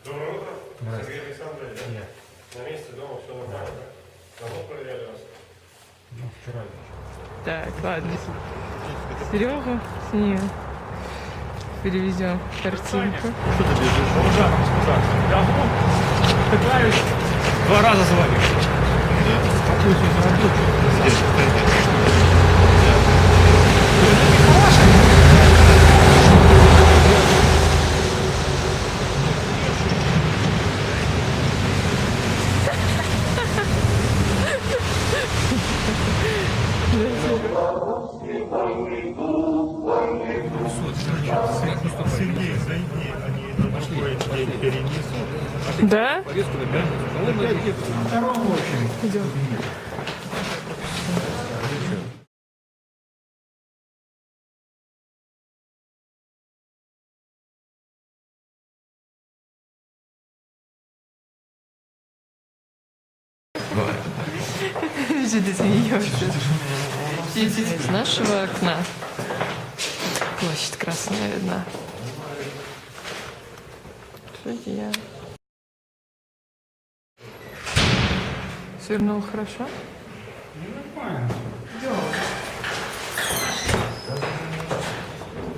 Доброе утро. Сергей Александрович. Нет. На месте дома все нормально, да? Давно проверяли вас? Ну, вчера вечером. Так, ладно. Серегу снимем. Перевезем картинку. Что ты бежишь? Бомжаром сказать. Я вон пытаюсь 2 раза звонить. Какой ты заработал? Сергей, зайди, они на другой день перенесут. Да? Повестку на пятницу. Второму очень. Идем. Что ты смеешься? С нашего окна площадь Красная видна. Судья. Свернул хорошо?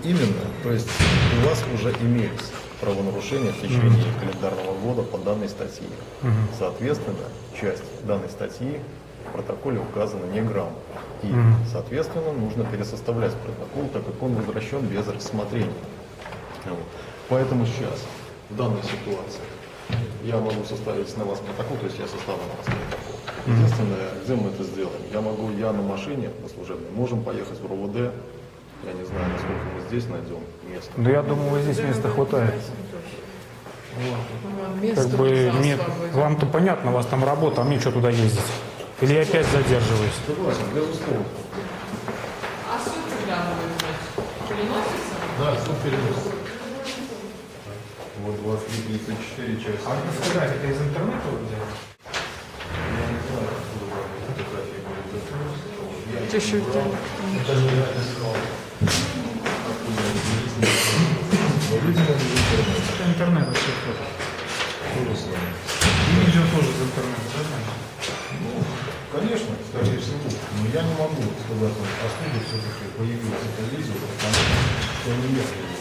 Именно, то есть у вас уже имелись правонарушения в течение календарного года по данной статье. Соответственно, часть данной статьи в протоколе указана неграмотно. И, соответственно, нужно пересоставлять протокол, так как он возвращен без рассмотрения. Вот. Поэтому сейчас, в данной ситуации, я могу составить на вас протокол, то есть я составлю на вас протокол. Единственное, где мы это сделаем, я на машине, на служебной, можем поехать в РОВД. Я не знаю, насколько мы здесь найдем место. Да я думаю, здесь места хватает. Место Как бы вам-то понятно, у вас там работа, а мне что туда ездить? Или я опять задерживаюсь? Согласен, безусловно. А суд когда переносится? Да, суд переносится. Вот 23:34 часть. А фотографии это из интернета вы взяли? Я не знаю, откуда вам фотографии были доступны. Ты шутил. Даже я не знал. Откуда они есть, но видимо, из интернета. Это интернет вообще фото. Кто с вами? И видео тоже из интернета, да, знаете? Ну, конечно, скорее всего. Но я не могу сказать, откуда все-таки появилось это видео, потому что не я его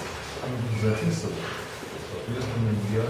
записывал. Соответственно, я